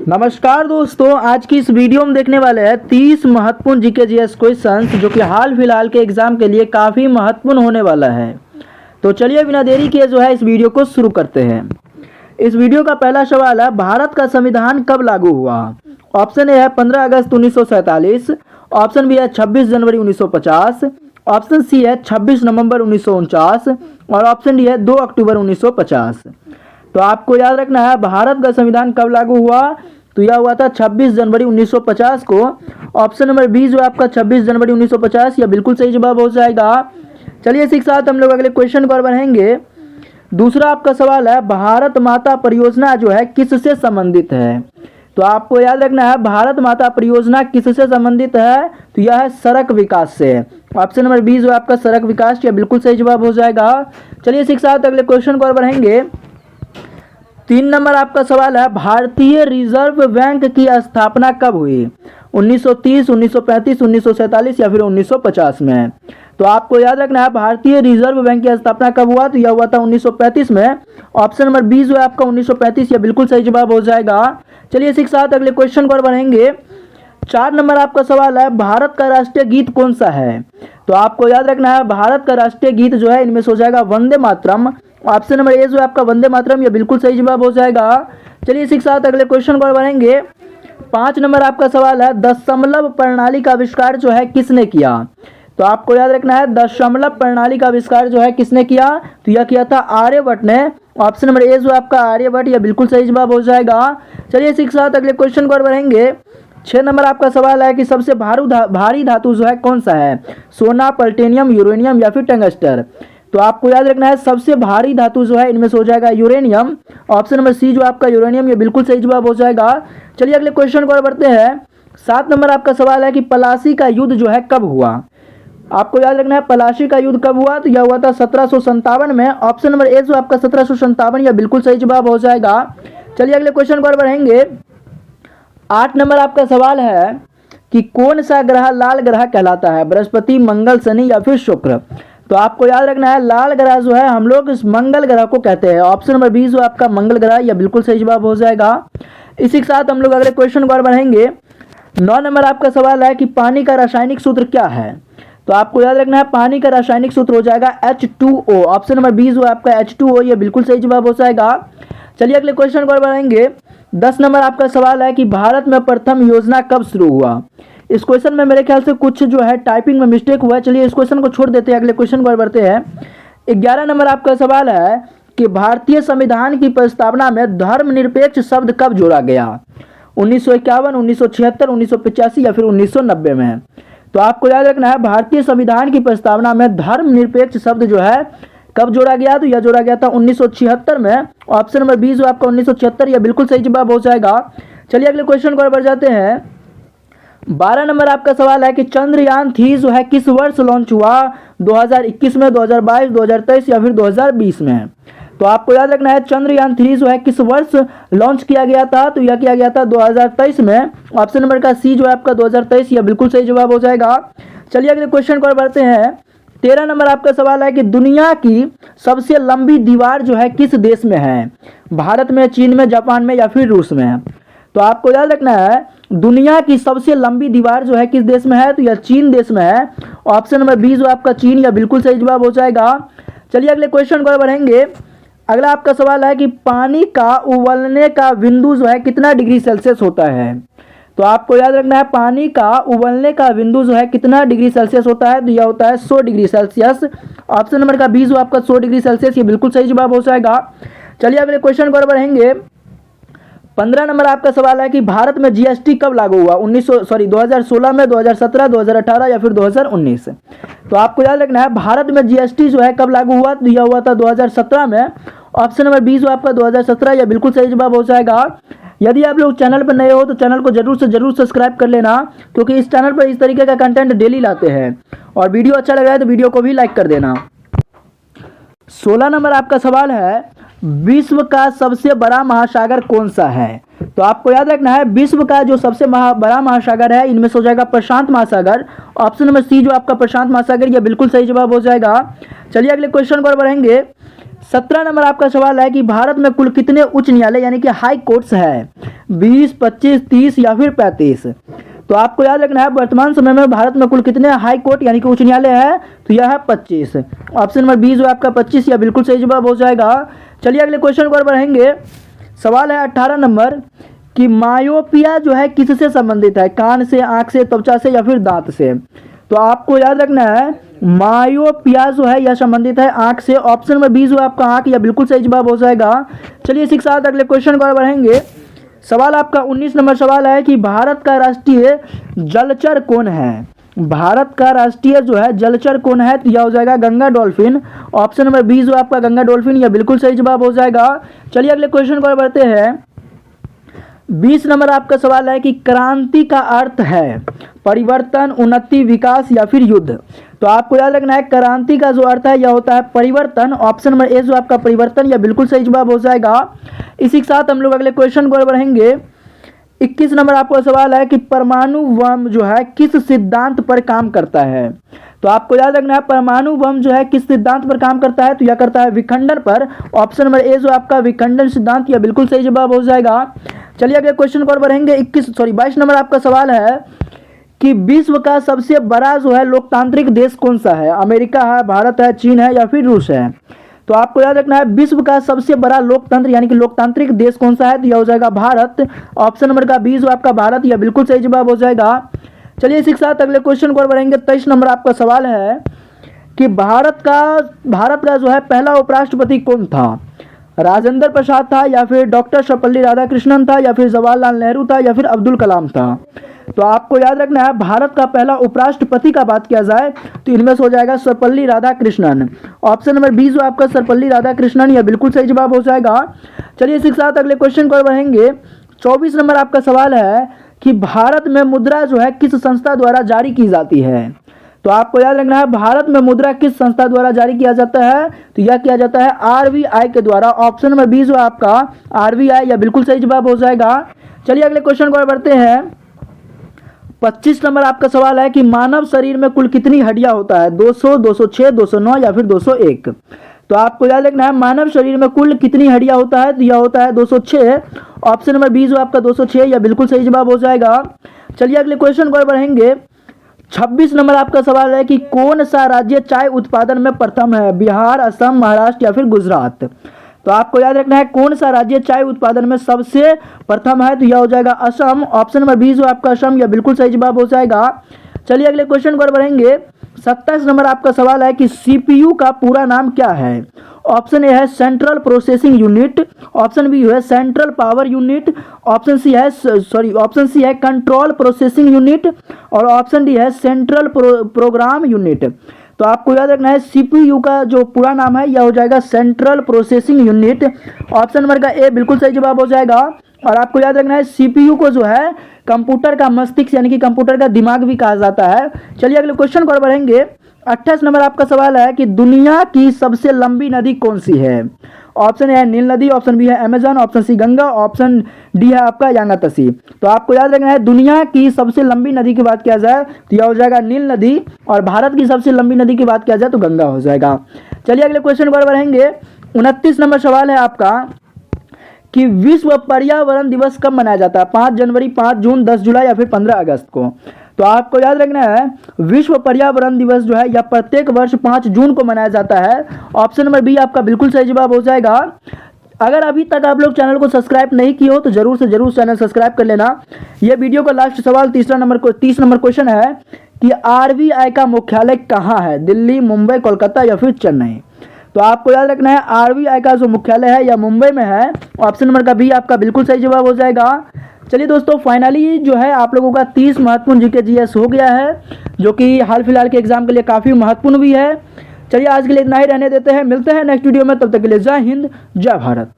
नमस्कार दोस्तों, आज की इस वीडियो में देखने वाले हैं 30 महत्वपूर्ण जीके जीएस क्वेश्चंस जो कि हाल फिलहाल के एग्जाम के लिए काफ़ी महत्वपूर्ण होने वाला है। तो चलिए बिना देरी किए जो है इस वीडियो को शुरू करते हैं। इस वीडियो का पहला सवाल है, भारत का संविधान कब लागू हुआ? ऑप्शन ए है 15 अगस्त 1947, ऑप्शन बी है 26 जनवरी 1950, ऑप्शन सी है 26 नवंबर 1949 और ऑप्शन डी है 2 अक्टूबर 1950। तो आपको याद रखना है भारत का संविधान कब लागू हुआ, तो यह हुआ था 26 जनवरी 1950 को। ऑप्शन नंबर बी जो आपका 26 जनवरी 1950 यह बिल्कुल सही जवाब हो जाएगा। चलिए इसी के साथ हम लोग अगले क्वेश्चन पर बढ़ेंगे। दूसरा आपका सवाल है, भारत माता परियोजना जो है किससे संबंधित है? तो आपको याद रखना है भारत माता परियोजना किससे संबंधित है, तो यह है सड़क विकास से। ऑप्शन नंबर बी जो आपका सड़क विकास यह बिल्कुल सही जवाब हो जाएगा। चलिए इसी के साथ अगले क्वेश्चन पर बढ़ेंगे। 3 नंबर आपका सवाल है, भारतीय रिजर्व बैंक की स्थापना कब हुई? 1930, 1935, 1947 या फिर 1950 में? तो आपको याद रखना है भारतीय रिजर्व बैंक की स्थापना कब हुआ, तो यह हुआ था 1935 में। ऑप्शन नंबर बी जो है आपका 1935 यह बिल्कुल सही जवाब हो जाएगा। चलिए इसी के साथ अगले क्वेश्चन पर बढ़ेंगे। 4 नंबर आपका सवाल है, भारत का राष्ट्रीय गीत कौन सा है? तो आपको याद रखना है भारत का राष्ट्रीय गीत जो है इनमें से हो जाएगा Vande Mataram. Option number A जो है आपका वंदे मातरम यह बिल्कुल सही जवाब हो जाएगा। चलिए इसी के साथ अगले क्वेश्चन पर बढ़ेंगे। 5 नंबर आपका सवाल है, दशमलव प्रणाली का आविष्कार जो है किसने किया? तो आपको याद रखना है दशमलव प्रणाली का आविष्कार जो है किसने किया, तो यह किया था आर्यभट्ट ने। ऑप्शन नंबर ए जो आपका आर्यभट्ट यह बिल्कुल सही जवाब हो जाएगा। चलिए इसी के साथ अगले क्वेश्चन पर बढ़ेंगे। 6 नंबर आपका सवाल है कि सबसे भारी धातु जो है कौन सा है? सोना, प्लैटिनम, यूरेनियम या फिर टंगस्टर? तो आपको याद रखना है सबसे भारी धातु जो है इनमें से हो जाएगा यूरेनियम। ऑप्शन नंबर सी जो आपका यूरेनियम ये बिल्कुल सही जवाब हो जाएगा। चलिए अगले क्वेश्चन पर बढ़ते हैं। 7 नंबर आपका सवाल है कि पलासी का युद्ध जो है कब हुआ? आपको याद रखना है पलासी का युद्ध कब हुआ, तो यह हुआ था 1757 में। ऑप्शन नंबर ए जो आपका 1757 यह बिल्कुल सही जवाब हो जाएगा। चलिए अगले क्वेश्चन पर बढ़ेंगे। 8 नंबर आपका सवाल है कि कौन सा ग्रह लाल ग्रह कहलाता है? बृहस्पति, मंगल, शनि या फिर शुक्र? तो आपको याद रखना है लाल ग्रह जो है हम लोग इस मंगल ग्रह को कहते हैं। ऑप्शन नंबर बी जो आपका मंगल ग्रह यह बिल्कुल सही जवाब हो जाएगा। इसी के साथ हम लोग अगले क्वेश्चन पर बढ़ेंगे। 9 नंबर आपका सवाल है कि पानी का रासायनिक सूत्र क्या है? तो आपको याद रखना है पानी का रासायनिक सूत्र हो जाएगा H2O। ऑप्शन नंबर बी जो आपका H2O यह बिल्कुल सही जवाब हो जाएगा। चलिए अगले क्वेश्चन पर बढ़ेंगे। 10 नंबर आपका सवाल है कि भारत में प्रथम योजना कब शुरू हुआ? इस क्वेश्चन में मेरे ख्याल से कुछ जो है टाइपिंग में मिस्टेक हुआ है। चलिए इस क्वेश्चन को छोड़ देते हैं, अगले क्वेश्चन पर बढ़ते हैं। 11 नंबर आपका सवाल है कि भारतीय संविधान की प्रस्तावना में धर्मनिरपेक्ष शब्द कब जोड़ा गया? 1951, 1976, 1985 या फिर 1990 में? तो आपको याद रखना है भारतीय संविधान की प्रस्तावना में धर्मनिरपेक्ष शब्द जो है कब जोड़ा गया, तो यह जोड़ा गया था 1976 में। ऑप्शन नंबर बी जो आपका 1976 यह बिल्कुल सही जवाब हो जाएगा। चलिए अगले क्वेश्चन पर बढ़ जाते हैं। 12 नंबर आपका सवाल है कि चंद्रयान 3 जो है किस वर्ष लॉन्च हुआ? 2021 में, 2022, 2023 या फिर 2020 में? तो आपको याद रखना है चंद्रयान 3 जो है किस वर्ष लॉन्च किया गया था, तो यह किया गया था 2023 में। ऑप्शन नंबर का सी जो है आपका 2023 यह बिल्कुल सही जवाब हो जाएगा। चलिए अगले क्वेश्चन पर बढ़ते हैं। 13 नंबर आपका सवाल है कि दुनिया की सबसे लंबी दीवार जो है किस देश में है? भारत में, चीन में, जापान में या फिर रूस में? तो आपको याद रखना है दुनिया की सबसे लंबी दीवार जो है किस देश में है, तो यह चीन देश में है। ऑप्शन नंबर बी जो आपका चीन यह बिल्कुल सही जवाब हो जाएगा। चलिए अगले क्वेश्चन पर बढ़ेंगे। अगला आपका सवाल है कि पानी का उबलने का बिंदु जो है कितना डिग्री सेल्सियस होता है? तो आपको याद रखना है पानी का उबलने का बिंदु जो है कितना डिग्री सेल्सियस होता है, तो यह होता है 100 डिग्री सेल्सियस। ऑप्शन नंबर का बी जो आपका 100 डिग्री सेल्सियस ये बिल्कुल सही जवाब हो जाएगा। चलिए अगले क्वेश्चन पर बढ़ेंगे। 15 नंबर आपका सवाल है कि भारत में जीएसटी कब लागू हुआ? 2016 में, 2017, 2018 या फिर 2019? तो आपको याद रखना है भारत में जीएसटी जो है कब लागू हुआ, तो यह हुआ था 2017 में। ऑप्शन नंबर बी जो आपका 2017 यह बिल्कुल सही जवाब हो जाएगा। यदि आप लोग चैनल पर नए हो तो चैनल को जरूर से जरूर सब्सक्राइब कर लेना, क्योंकि इस चैनल पर इस तरीके का कंटेंट डेली लाते हैं। और वीडियो अच्छा लग रहा है तो वीडियो को भी लाइक कर देना। 16 नंबर आपका सवाल है, विश्व का सबसे बड़ा महासागर कौन सा है? तो आपको याद रखना है विश्व का जो सबसे बड़ा महासागर है इनमें से हो जाएगा प्रशांत महासागर। ऑप्शन नंबर सी जो आपका प्रशांत महासागर यह बिल्कुल सही जवाब हो जाएगा। चलिए अगले क्वेश्चन पर बढ़ेंगे। 17 नंबर आपका सवाल है कि भारत में कुल कितने उच्च न्यायालय यानी कि हाई कोर्ट्स है, 20, 25, 30 या फिर 35। तो आपको याद रखना है वर्तमान समय में भारत में कुल कितने हाई कोर्ट यानी कि उच्च न्यायालय है, तो यह है 25। ऑप्शन नंबर बी जो है आपका 25 या बिल्कुल सही जवाब हो जाएगा। चलिए अगले क्वेश्चन पर बढ़ेंगे। सवाल है 18 नंबर कि मायोपिया जो है किससे संबंधित है, कान से, आंख से, त्वचा से या फिर दांत से। तो आपको याद रखना है मायोपिया जो है यह संबंधित है आंख से। ऑप्शन नंबर बी जो है आपका आंख या बिल्कुल सही जवाब हो जाएगा। चलिए इसी के साथ अगले क्वेश्चन पर बढ़ेंगे। सवाल आपका 19 नंबर सवाल है कि भारत का राष्ट्रीय जलचर कौन है। भारत का राष्ट्रीय जो है जलचर कौन है, तो यह हो जाएगा Ganga dolphin. Option number B जो आपका गंगा डॉल्फिन यह बिल्कुल सही जवाब हो जाएगा। चलिए अगले क्वेश्चन पर बढ़ते हैं। 20 नंबर आपका सवाल है कि क्रांति का अर्थ है परिवर्तन, उन्नति, विकास या फिर युद्ध। तो आपको याद रखना है क्रांति का जो अर्थ है यह होता है परिवर्तन। ऑप्शन नंबर ए जो आपका परिवर्तन यह बिल्कुल सही जवाब हो जाएगा। इसी के साथ हम लोग अगले क्वेश्चन पर बढ़ेंगे। 21 नंबर आपका सवाल है कि परमाणु बम जो है किस सिद्धांत पर काम करता है। तो आपको याद रखना है परमाणु बम जो है किस सिद्धांत पर काम करता है, तो यह करता है विखंडन पर। ऑप्शन नंबर ए जो आपका विखंडन सिद्धांत यह बिल्कुल सही जवाब हो जाएगा। चलिए अगले क्वेश्चन पर बढ़ेंगे। 22 नंबर आपका सवाल है कि विश्व का सबसे बड़ा जो है लोकतांत्रिक देश कौन सा है, अमेरिका है, भारत है, चीन है या फिर रूस है। तो आपको याद रखना है विश्व का सबसे बड़ा लोकतंत्र यानी कि लोकतांत्रिक देश कौन सा है, तो यह हो जाएगा भारत। ऑप्शन नंबर का बी जो आपका भारत यह बिल्कुल सही जवाब हो जाएगा। चलिए इसी के साथ अगले क्वेश्चन पर बढ़ेंगे। 23 नंबर आपका सवाल है कि भारत का जो है पहला उपराष्ट्रपति कौन था, राजेंद्र प्रसाद था या फिर डॉक्टर सर्वपल्ली राधाकृष्णन था या फिर जवाहरलाल नेहरू था या फिर अब्दुल कलाम था। तो आपको याद रखना है भारत का पहला उपराष्ट्रपति का बात किया जाए तो इनमें से हो जाएगा Sarvepalli Radhakrishnan. Option number B जो आपका सर्वपल्ली राधाकृष्णन यह बिल्कुल सही जवाब हो जाएगा। चलिए इसी के साथ अगले क्वेश्चन पर बढ़ेंगे। 24 नंबर आपका सवाल है कि भारत में मुद्रा जो है किस संस्था द्वारा जारी की जाती है। तो आपको याद रखना है भारत में मुद्रा किस संस्था द्वारा जारी किया जाता है, तो यह किया जाता है आरबीआई के द्वारा। ऑप्शन नंबर बी जो आपका आरबीआई यह बिल्कुल सही जवाब हो जाएगा। चलिए अगले क्वेश्चन पर बढ़ते हैं। 25 नंबर आपका सवाल है कि मानव शरीर में कुल कितनी हड्डियां होता है, 200, 206, 209 या फिर 201। तो आपको याद रखना है मानव शरीर में कुल कितनी हड्डियां होता है, तो यह होता है 206। ऑप्शन नंबर बी जो आपका 206 यह बिल्कुल सही जवाब हो जाएगा। चलिए अगले क्वेश्चन पर बढ़ेंगे। 26 नंबर आपका सवाल है कि कौन सा राज्य चाय उत्पादन में प्रथम है, बिहार, असम, महाराष्ट्र या फिर गुजरात। तो आपको याद रखना है कौन सा राज्य चाय उत्पादन में सबसे प्रथम है, तो यह हो जाएगा असम। ऑप्शन नंबर बी जो आपका असम यह बिल्कुल सही जवाब हो जाएगा। चलिए अगले क्वेश्चन पर बढ़ेंगे। 27 नंबर आपका सवाल है कि सीपीयू का पूरा नाम क्या है। ऑप्शन ए है central processing unit, option B है central power unit, option C है कंट्रोल प्रोसेसिंग यूनिट और ऑप्शन डी है सेंट्रल प्रोग्राम यूनिट। तो आपको याद रखना है सीपीयू का जो पूरा नाम है यह हो जाएगा central processing unit. Option number का ए बिल्कुल सही जवाब हो जाएगा। और आपको याद रखना है सीपीयू को जो है कंप्यूटर का मस्तिष्क यानी कि कंप्यूटर का दिमाग भी कहा जाता है। चलिए अगले क्वेश्चन पर बढ़ेंगे। 28 नंबर आपका सवाल है कि दुनिया की सबसे लंबी नदी कौन सी है। ऑप्शन ए है नील नदी, ऑप्शन बी है Amazon, option C Ganga, option D है आपका यांगत्से। तो आपको याद रखना है दुनिया की सबसे लंबी नदी की बात किया जाए तो यह हो जाएगा नील नदी और भारत की सबसे लंबी नदी की बात किया जाए तो गंगा हो जाएगा। चलिए अगले क्वेश्चन पर बढ़ेंगे। 29 नंबर सवाल है आपका कि विश्व पर्यावरण दिवस कब मनाया जाता है, 5 जनवरी, 5 जून, 10 जुलाई या फिर 15 अगस्त को। तो आपको याद रखना है विश्व पर्यावरण दिवस जो है यह प्रत्येक वर्ष 5 जून को मनाया जाता है। ऑप्शन नंबर बी आपका बिल्कुल सही जवाब हो जाएगा। अगर अभी तक आप लोग चैनल को सब्सक्राइब नहीं किए हो तो जरूर से जरूर चैनल सब्सक्राइब कर लेना। यह वीडियो का लास्ट सवाल 30 नंबर क्वेश्चन है कि आरबीआई का मुख्यालय कहाँ है, दिल्ली, मुंबई, कोलकाता या फिर चेन्नई। तो आपको याद रखना है आरबीआई का जो मुख्यालय है यह मुंबई में है। ऑप्शन नंबर का बी आपका बिल्कुल सही जवाब हो जाएगा। चलिए दोस्तों फाइनली जो है आप लोगों का 30 महत्वपूर्ण जीके जीएस हो गया है जो कि हाल फिलहाल के एग्जाम के लिए काफ़ी महत्वपूर्ण भी है। चलिए आज के लिए इतना ही रहने देते हैं, मिलते हैं नेक्स्ट वीडियो में, तब तक के लिए जय हिंद जय भारत।